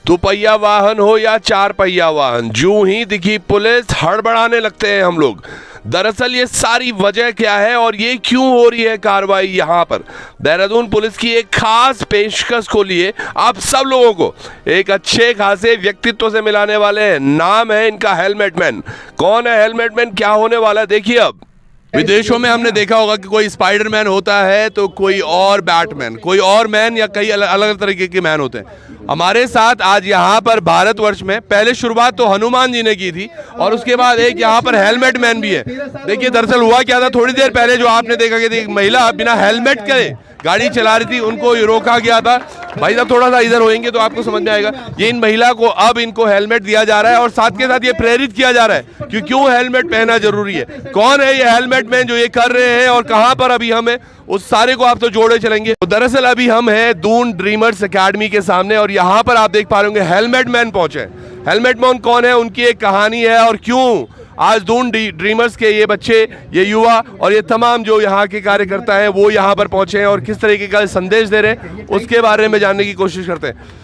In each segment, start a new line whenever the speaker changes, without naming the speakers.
दुपहिया वाहन हो या चार पहिया वाहन, जो ही दिखी पुलिस हड़बड़ाने लगते हैं हम लोग। दरअसल ये सारी वजह क्या है और ये क्यों हो रही है कार्रवाई यहाँ पर। देहरादून पुलिस की एक खास पेशकश को लिए आप सब लोगों को एक अच्छे खासे व्यक्तित्व से मिलाने वाले हैं। नाम है इनका हेलमेट मैन। कौन है हेलमेट मैन, क्या होने वाला है, देखिए। अब विदेशों में हमने देखा होगा कि कोई स्पाइडरमैन होता है तो कोई और बैटमैन, कोई और मैन या कई अलग अलग तरीके के मैन होते हैं। हमारे साथ आज यहाँ पर भारतवर्ष में पहले शुरुआत तो हनुमान जी ने की थी और उसके बाद एक यहाँ पर हेलमेट मैन भी है। देखिए दरअसल हुआ क्या था, थोड़ी देर पहले जो आपने देखा कि एक महिला बिना हेलमेट के गाड़ी चला रही थी, उनको रोका गया था। भाई साहब थोड़ा सा इधर होएंगे तो आपको समझ में आएगा। ये इन महिला को अब इनको हेलमेट दिया जा रहा है और साथ के साथ ये प्रेरित किया जा रहा है कि क्यों हेलमेट पहनना जरूरी है। कौन है ये हेलमेट मैन जो ये कर रहे हैं और कहां पर अभी हम हैं, उस सारे को आप तो जोड़े चलेंगे। तो दरअसल अभी हम हैं दून ड्रीमर्स एकेडमी के सामने और यहाँ पर आप देख पा रहे होंगे हेलमेट मैन पहुंचे। हेलमेट मैन कौन है, उनकी एक कहानी है और क्यों आज दून ड्रीमर्स के ये बच्चे, ये युवा और ये तमाम जो यहाँ के कार्यकर्ता हैं वो यहाँ पर पहुंचे हैं और किस तरीके का संदेश दे रहे हैं उसके बारे में जानने की कोशिश करते हैं।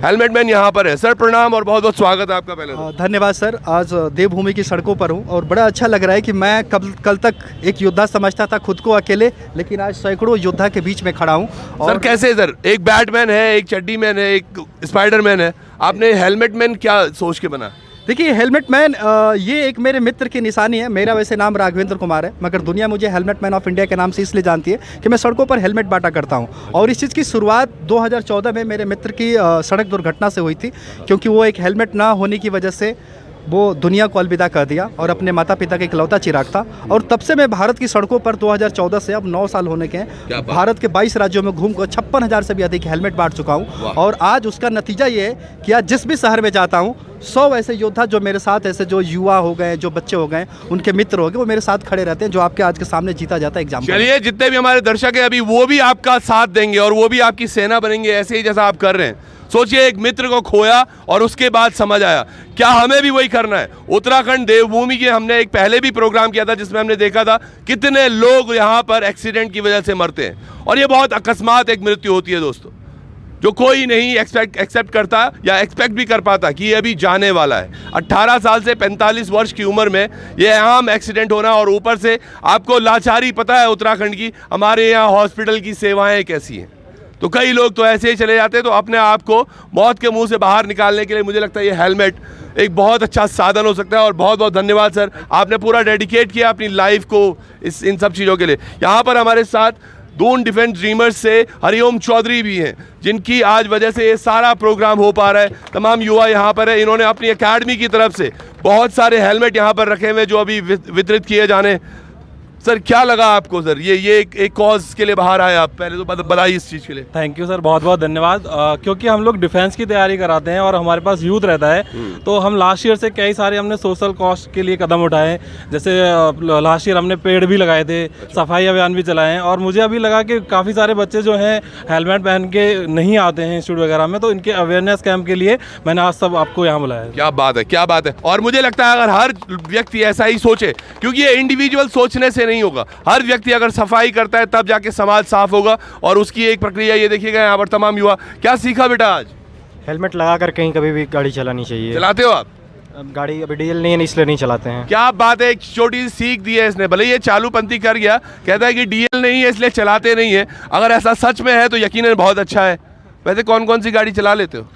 हेलमेट मैन यहाँ पर है। सर प्रणाम और बहुत बहुत स्वागत है आपका। पहले
धन्यवाद सर। आज देवभूमि की सड़कों पर हूँ और बड़ा अच्छा लग रहा है कि मैं कल तक एक योद्धा समझता था खुद को अकेले, लेकिन आज सैकड़ों योद्धा के बीच में खड़ा हूँ।
सर कैसे सर, एक बैटमैन है, एक चड्डी मैन है, एक स्पाइडरमैन है, आपने हेलमेट मैन क्या सोच के बना?
देखिए हेलमेट मैन ये एक मेरे मित्र की निशानी है। मेरा वैसे नाम राघवेंद्र कुमार है, मगर दुनिया मुझे हेलमेट मैन ऑफ इंडिया के नाम से इसलिए जानती है कि मैं सड़कों पर हेलमेट बांटा करता हूं। और इस चीज़ की शुरुआत 2014 में मेरे मित्र की सड़क दुर्घटना से हुई थी, क्योंकि वो एक हेलमेट ना होने की वजह से वो दुनिया को अलविदा कर दिया और अपने माता पिता का इकलौता चिराग था। और तब से मैं भारत की सड़कों पर 2014 से अब 9 साल होने के हैं, भारत के 22 राज्यों में घूमकर 56,000 से भी अधिक हेलमेट बांट चुका हूं। और आज उसका नतीजा ये है कि आज जिस भी शहर में जाता हूं 100 ऐसे योद्धा जो मेरे साथ, ऐसे जो युवा हो गए, जो बच्चे हो गए, उनके मित्र हो गए, वो मेरे साथ खड़े रहते हैं, जो आपके आज के सामने जीता जाता है एग्जाम।
चलिए जितने भी हमारे दर्शक हैं अभी वो भी आपका साथ देंगे और वो भी आपकी सेना बनेंगे ऐसे ही जैसा आप कर रहे हैं। सोचिए एक मित्र को खोया और उसके बाद समझ आया, क्या हमें भी वही करना है। उत्तराखंड देवभूमि के हमने एक पहले भी प्रोग्राम किया था जिसमें हमने देखा था कितने लोग यहाँ पर एक्सीडेंट की वजह से मरते हैं और ये बहुत अकस्मात एक मृत्यु होती है दोस्तों, जो कोई नहीं एक्सेप्ट करता या एक्सपेक्ट भी कर पाता कि ये अभी जाने वाला है। 18 साल से 45 वर्ष की उम्र में ये आम एक्सीडेंट होना और ऊपर से आपको लाचारी पता है उत्तराखंड की, हमारे यहाँ हॉस्पिटल की सेवाएं कैसी हैं। तो कई लोग तो ऐसे ही चले जाते हैं। तो अपने आप को मौत के मुंह से बाहर निकालने के लिए मुझे लगता है ये हेलमेट एक बहुत अच्छा साधन हो सकता है। और बहुत बहुत धन्यवाद सर, आपने पूरा डेडिकेट किया अपनी लाइफ को इन सब चीज़ों के लिए। यहाँ पर हमारे साथ दून डिफेंस ड्रीमर्स से हरिओम चौधरी भी हैं, जिनकी आज वजह से ये सारा प्रोग्राम हो पा रहा है। तमाम युवा यहाँ पर है, इन्होंने अपनी एकेडमी की तरफ से बहुत सारे हेलमेट यहाँ पर रखे हुए जो अभी वितरित किए जाने। सर क्या लगा आपको सर, ये एक कॉज के लिए बाहर आए आप, पहले तो बताइए इस चीज़ के लिए।
थैंक यू सर, बहुत बहुत धन्यवाद। क्योंकि हम लोग डिफेंस की तैयारी कराते हैं और हमारे पास यूथ रहता है, तो हम लास्ट ईयर से कई सारे हमने सोशल कॉस्ट के लिए कदम उठाए। जैसे लास्ट ईयर हमने पेड़ भी लगाए थे, सफाई अभियान भी चलाए हैं। और मुझे अभी लगा कि काफ़ी सारे बच्चे जो हैं हेलमेट पहन के नहीं आते हैं इंस्टीट्यूट वगैरह में, तो इनके अवेयरनेस कैंप के लिए मैंने आज सब आपको यहाँ बुलाया है।
क्या बात है, क्या बात है। और मुझे लगता है अगर हर व्यक्ति ऐसा ही सोचे, क्योंकि ये इंडिविजुअल सोचने से नहीं होगा, हर व्यक्ति अगर सफाई करता है तब जाके समाज साफ होगा और उसकी एक प्रक्रिया ये देखिएगा। यहाँ पर तमाम युवा, क्या सीखा बेटा आज?
हेलमेट लगाकर कहीं कभी भी गाड़ी चलानी चाहिए।
चलाते हो आप?
अब गाड़ी अभी डीजल नहीं है इसलिए नहीं चलाते हैं।
क्या बात है, एक छोटी सी सीख दी है इसने। भले ये चालू पंथी कर गया, कहता है कि डीएल नहीं है इसलिए चलाते नहीं है। अगर ऐसा सच में है तो यकीनन बहुत अच्छा है। वैसे कौन कौन सी गाड़ी चला लेते हो?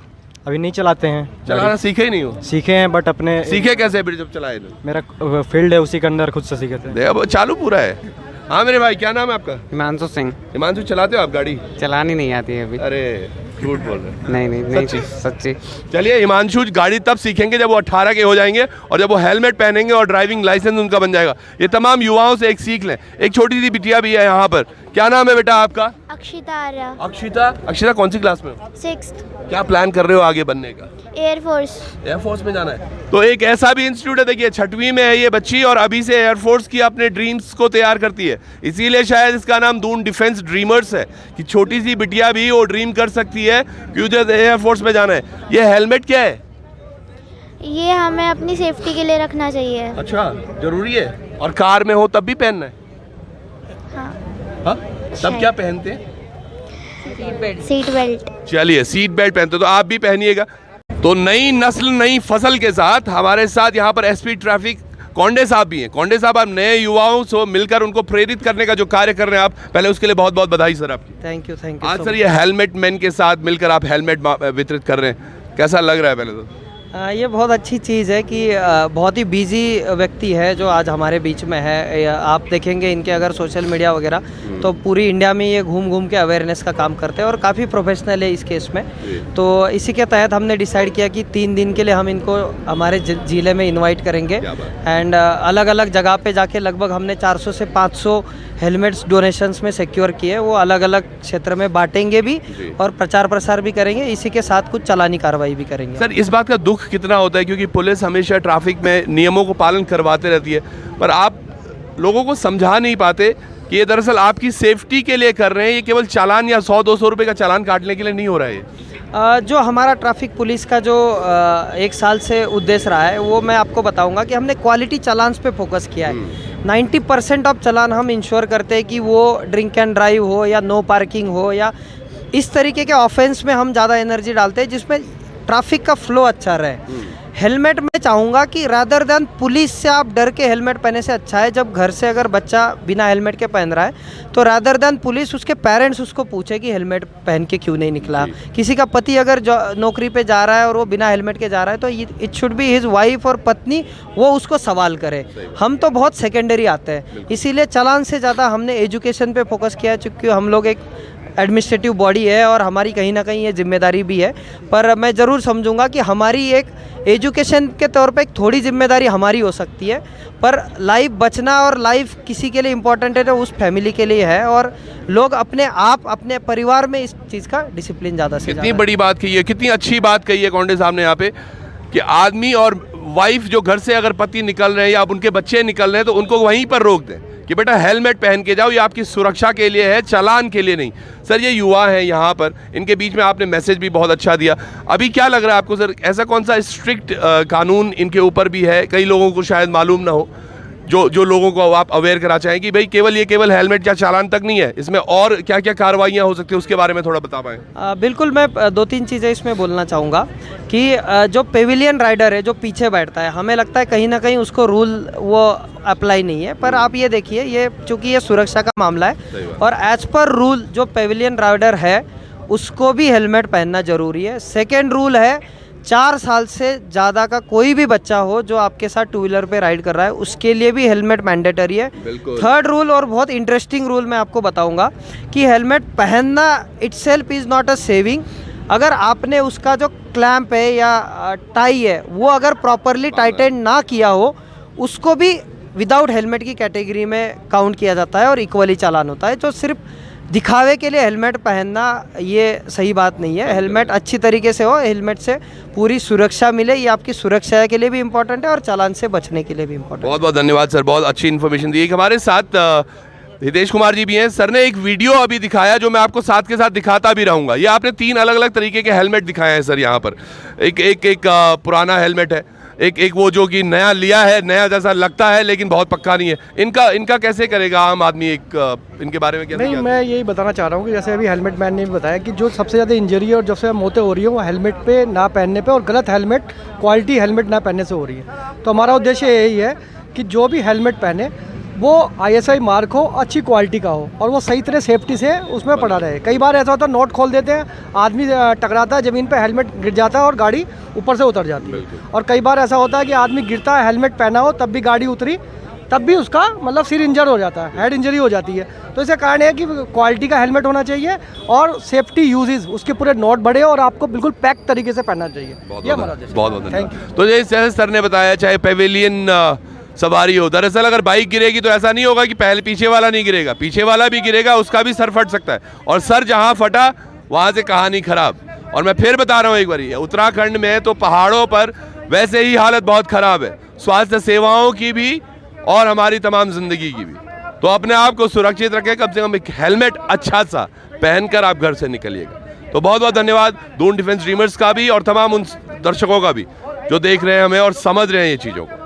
अभी नहीं चलाते हैं।
चलाना सीखे ही नहीं हो?
सीखे हैं बट अपने
सीखे कैसे फिर जब चलाए तो?
मेरा फील्ड है उसी के अंदर खुद से सीखे थे।
अब चालू पूरा है। हाँ मेरे भाई, क्या नाम है आपका?
हिमांशु सिंह।
हिमांशु, चलाते हो आप गाड़ी?
चलानी नहीं आती है अभी।
अरे झूठ बोल रहे हैं।
नहीं सच्ची।
चलिए हिमांशु गाड़ी तब सीखेंगे जब वो 18 के हो जाएंगे और जब वो हेलमेट पहनेंगे और ड्राइविंग लाइसेंस उनका बन जाएगा। ये तमाम युवाओं से एक सीख लें। एक छोटी सी बिटिया भी है यहाँ पर। क्या नाम है बेटा आपका?
अक्षिता आर्या।
अक्षिता कौन सी क्लास में हो?
6th।
क्या प्लान कर रहे हो आगे बनने का?
एयरफोर्स
में जाना है। तो एक ऐसा भी इंस्टीट्यूट है, देखिए 6वीं में है ये बच्ची और अभी से एयरफोर्स की अपने ड्रीम्स को तैयार करती है। इसीलिए शायद इसका नाम दून डिफेंस ड्रीमर्स है कि छोटी सी बिटिया भी वो ड्रीम कर सकती है कि उधर एयरफोर्स में जाना है। ये हेलमेट क्या है?
ये हमें अपनी सेफ्टी के लिए रखना चाहिए।
अच्छा, जरूरी है। और कार में हो तब भी पहनना है? हाँ? तब क्या पहनते हैं?
Seat belt.
चलिए सीट बेल्ट पहनते तो आप भी पहनिएगा। तो नई नस्ल नई फसल के साथ हमारे साथ यहाँ पर एसपी ट्रैफिक कौंडे साहब भी हैं। कौंडे साहब, आप नए युवाओं से मिलकर उनको प्रेरित करने का जो कार्य कर रहे हैं आप, पहले उसके लिए बहुत बहुत बधाई सर आपकी।
Thank you thank you.
आज सर ये हेलमेट मैन के साथ मिलकर आप हेलमेट वितरित कर रहे हैं, कैसा लग रहा है पहले तो?
ये बहुत अच्छी चीज़ है कि बहुत ही बिजी व्यक्ति है जो आज हमारे बीच में है। आप देखेंगे इनके अगर सोशल मीडिया वगैरह तो पूरी इंडिया में ये घूम घूम के अवेयरनेस का काम करते हैं और काफ़ी प्रोफेशनल है इस केस में। तो इसी के तहत हमने डिसाइड किया कि 3 दिन के लिए हम इनको हमारे ज़िले में इनवाइट करेंगे एंड अलग अलग जगह पे जाके लगभग हमने 400 से 500 हेलमेट्स डोनेशंस में सिक्योर किए। वो अलग अलग क्षेत्र में बांटेंगे भी और प्रचार प्रसार भी करेंगे। इसी के साथ कुछ चालानी कार्रवाई भी करेंगे।
सर, इस बात का दुख कितना होता है, क्योंकि पुलिस हमेशा ट्रैफिक में नियमों को पालन करवाते रहती है, पर आप लोगों को समझा नहीं पाते कि ये दरअसल आपकी सेफ्टी के लिए कर रहे हैं। ये केवल चालान या 100-200 रुपये का चालान काटने के लिए नहीं हो रहा है ये।
जो हमारा ट्रैफिक पुलिस का जो 1 साल से उद्देश्य रहा है वो मैं आपको बताऊंगा कि हमने क्वालिटी चालान्स पे फोकस किया है। 90% ऑफ चालान हम इंश्योर करते हैं कि वो ड्रिंक एंड ड्राइव हो या नो पार्किंग हो या इस तरीके के ऑफेंस में हम ज़्यादा एनर्जी डालते हैं जिसमें ट्रैफिक का फ्लो अच्छा रहे। हेलमेट मैं चाहूँगा कि रादर देन पुलिस से आप डर के हेलमेट पहने से अच्छा है जब घर से अगर बच्चा बिना हेलमेट के पहन रहा है तो रादर देन पुलिस उसके पेरेंट्स उसको पूछे कि हेलमेट पहन के क्यों नहीं निकला। किसी का पति अगर नौकरी पे जा रहा है और वो बिना हेलमेट के जा रहा है तो it should be his wife और पत्नी वो उसको सवाल करे। हम तो बहुत सेकेंडरी आते हैं, इसीलिए चालान से ज़्यादा हमने एजुकेशन पे फोकस किया चूँकि हम लोग एक एडमिनिस्ट्रेटिव बॉडी है और हमारी कहीं ना कहीं ये जिम्मेदारी भी है। पर मैं ज़रूर समझूंगा कि हमारी एक एजुकेशन के तौर पे एक थोड़ी जिम्मेदारी हमारी हो सकती है, पर लाइफ बचना और लाइफ किसी के लिए इम्पोर्टेंट है तो उस फैमिली के लिए है और लोग अपने आप अपने परिवार में इस चीज़ का डिसिप्लिन ज़्यादा से
कितनी बड़ी बात कही है, कितनी अच्छी बात कही है कौंडे साहब ने यहाँ पे कि आदमी और वाइफ जो घर से अगर पति निकल रहे हैं या उनके बच्चे निकल रहे हैं तो उनको वहीं पर रोक दें कि बेटा हेलमेट पहन के जाओ, ये आपकी सुरक्षा के लिए है, चालान के लिए नहीं। सर, ये युवा हैं यहाँ पर, इनके बीच में आपने मैसेज भी बहुत अच्छा दिया। अभी क्या लग रहा है आपको सर, ऐसा कौन सा स्ट्रिक्ट कानून इनके ऊपर भी है, कई लोगों को शायद मालूम ना हो, जो लोगों को आप अवेयर करा चाहें कि भाई केवल हेलमेट या चालान तक नहीं है, इसमें और क्या क्या कार्रवाइयाँ हो सकती है, उसके बारे में थोड़ा बता पाएँ?
बिल्कुल, मैं 2-3 चीज़ें इसमें बोलना चाहूँगा कि जो पेविलियन राइडर है जो पीछे बैठता है, हमें लगता है कहीं ना कहीं उसको रूल वो अप्लाई नहीं है, पर आप ये देखिए ये चूँकि ये सुरक्षा का मामला है और एज पर रूल जो पेविलियन राइडर है उसको भी हेलमेट पहनना ज़रूरी है। सेकेंड रूल है 4 साल से ज़्यादा का कोई भी बच्चा हो जो आपके साथ 2 व्हीलर पे राइड कर रहा है उसके लिए भी हेलमेट मैंडेटरी है। थर्ड रूल और बहुत इंटरेस्टिंग रूल मैं आपको बताऊंगा कि हेलमेट पहनना itself is not a saving. अगर आपने उसका जो क्लैंप है या टाई है वो अगर प्रॉपरली टाइटन ना किया हो उसको भी विदाउट हेलमेट की कैटेगरी में काउंट किया जाता है और इक्वली चालान होता है। तो सिर्फ दिखावे के लिए हेलमेट पहनना ये सही बात नहीं है। हेलमेट अच्छी तरीके से हो, हेलमेट से पूरी सुरक्षा मिले, ये आपकी सुरक्षा के लिए भी इम्पोर्टेंट है और चालान से बचने के लिए भी इम्पोर्टेंट है।
बहुत बहुत धन्यवाद सर, बहुत अच्छी इन्फॉर्मेशन दी। हमारे साथ हितेश कुमार जी भी हैं। सर ने एक वीडियो अभी दिखाया जो मैं आपको साथ के साथ दिखाता भी रहूँगा। ये आपने 3 अलग अलग तरीके के हेलमेट दिखाए हैं सर यहाँ पर। एक पुराना हेलमेट है, एक वो जो कि नया लिया है, नया जैसा लगता है लेकिन बहुत पक्का नहीं है। इनका कैसे करेगा आम आदमी, इनके बारे में क्या?
नहीं, मैं यही बताना चाह रहा हूँ कि जैसे अभी हेलमेट मैन ने भी बताया कि जो सबसे ज़्यादा इंजरी और जब से मौतें हो रही है वो हेलमेट पे ना पहनने पे और गलत हेलमेट क्वालिटी हेलमेट ना पहनने से हो रही है। तो हमारा उद्देश्य यही है कि जो भी हेलमेट पहने वो ISI मार्क हो, अच्छी क्वालिटी का हो और वो सही तरह सेफ्टी से उसमें पड़ा रहे। कई बार ऐसा होता है नोट खोल देते हैं, आदमी टकराता है ज़मीन पे, हेलमेट गिर जाता है और गाड़ी ऊपर से उतर जाती है। और कई बार ऐसा होता है कि आदमी गिरता है, हेलमेट पहना हो तब भी गाड़ी उतरी, तब भी उसका मतलब सिर इंजर हो जाता है, हेड इंजरी हो जाती है। तो इसका कारण है कि क्वालिटी का हेलमेट होना चाहिए और सेफ्टी यूजेस उसके पूरे नोट बढ़े और आपको बिल्कुल पैक तरीके से पहनना चाहिए। ये हमारा
बहुत थैंक यू। तो जैसे सर ने बताया, चाहे पेविलियन सवारी हो, दरअसल अगर बाइक गिरेगी तो ऐसा नहीं होगा कि पहले पीछे वाला नहीं गिरेगा, पीछे वाला भी गिरेगा, उसका भी सर फट सकता है और सर जहां फटा वहां से कहानी खराब। और मैं फिर बता रहा हूं एक बारी, उत्तराखंड में तो पहाड़ों पर वैसे ही हालत बहुत खराब है, स्वास्थ्य सेवाओं की भी और हमारी तमाम जिंदगी की भी। तो अपने आप को सुरक्षित रखें, कम से कम एक हेलमेट अच्छा सा पहनकर आप घर से निकलिएगा। तो बहुत बहुत धन्यवाद दून डिफेंस ड्रीमर्स का भी और तमाम उन दर्शकों का भी जो देख रहे हैं हमें और समझ रहे हैं ये चीज़ों को।